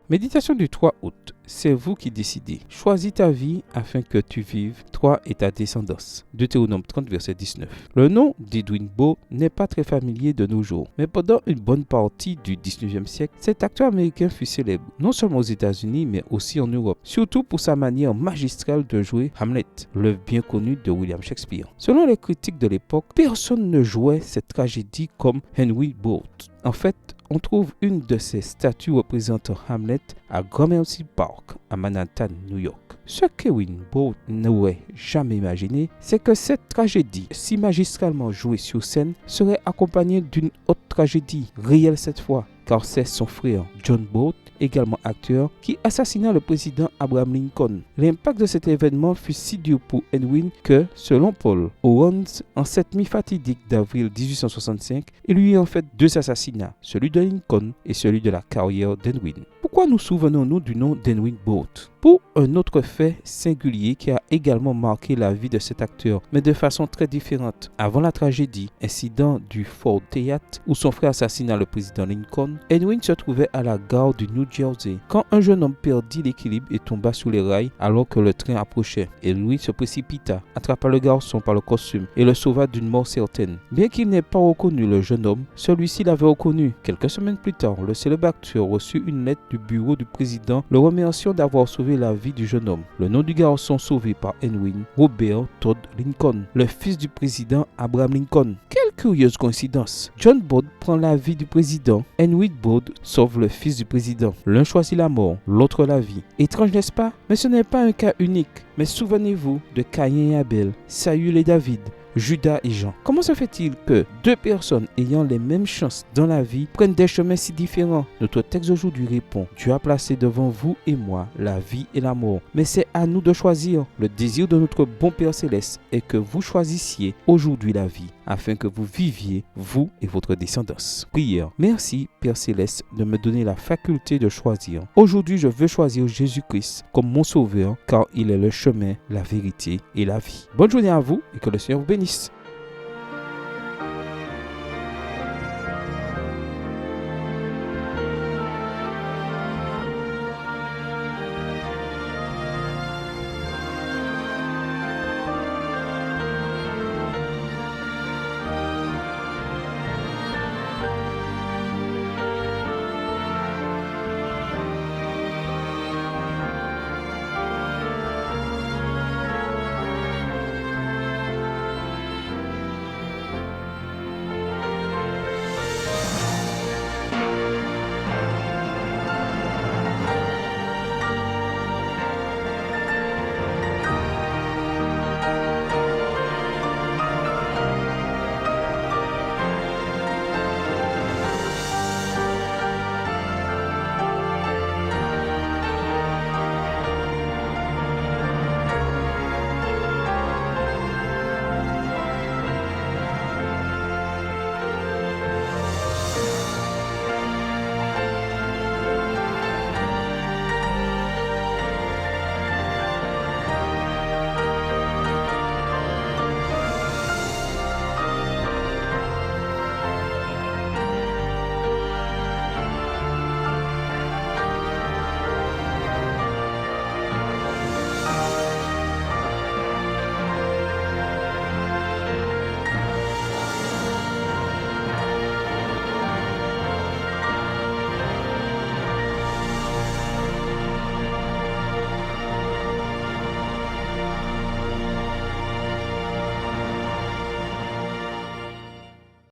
Méditation du 3 août. C'est vous qui décidez. Choisis ta vie afin que tu vives, toi et ta descendance. Deutéronome 30, verset 19. Le nom d'Edwin Booth n'est pas très familier de nos jours, mais pendant une bonne partie du 19e siècle, cet acteur américain fut célèbre, non seulement aux États-Unis, mais aussi en Europe, surtout pour sa manière magistrale de jouer Hamlet, l'œuvre bien connue de William Shakespeare. Selon les critiques de l'époque, personne ne jouait cette tragédie comme Henry Booth. En fait, on trouve une de ces statues représentant Hamlet à Gramercy Park, à Manhattan, New York. Ce qu'Edwin Booth n'aurait jamais imaginé, c'est que cette tragédie, si magistralement jouée sur scène, serait accompagnée d'une autre tragédie, réelle cette fois, car c'est son frère John Booth, également acteur, qui assassina le président Abraham Lincoln. L'impact de cet événement fut si dur pour Edwin que, selon Paul Owens, en cette nuit fatidique d'avril 1865, il lui en fait deux assassinats, celui de Lincoln et celui de la carrière d'Edwin. Pourquoi nous souvenons-nous du nom d'Edwin Booth? Pour un autre fait singulier qui a également marqué la vie de cet acteur, mais de façon très différente. Avant la tragédie, incident du Ford Theatre où son frère assassina le président Lincoln, Edwin se trouvait à la gare du New Jersey quand un jeune homme perdit l'équilibre et tomba sur les rails alors que le train approchait. Edwin se précipita, attrapa le garçon par le costume et le sauva d'une mort certaine. Bien qu'il n'ait pas reconnu le jeune homme, celui-ci l'avait reconnu. Quelques semaines plus tard, le célèbre acteur reçut une lettre du bureau du président le remerciant d'avoir sauvé la vie du jeune homme. Le nom du garçon sauvé par Edwin, Robert Todd Lincoln, le fils du président Abraham Lincoln. Quelle curieuse coïncidence! John Booth prend la vie du président, Edwin Booth sauve le fils du président. L'un choisit la mort, l'autre la vie. Étrange, n'est-ce pas? Mais ce n'est pas un cas unique. Mais souvenez-vous de Caïn et Abel, Saül et David, Judas et Jean. Comment se fait-il que deux personnes ayant les mêmes chances dans la vie prennent des chemins si différents? Notre texte aujourd'hui répond: Dieu a placé devant vous et moi la vie et la mort. Mais c'est à nous de choisir. Le désir de notre bon Père Céleste est que vous choisissiez aujourd'hui la vie, afin que vous viviez, vous et votre descendance. Prière. Merci, Père Céleste, de me donner la faculté de choisir. Aujourd'hui, je veux choisir Jésus-Christ comme mon sauveur, car il est le chemin, la vérité et la vie. Bonne journée à vous et que le Seigneur vous bénisse.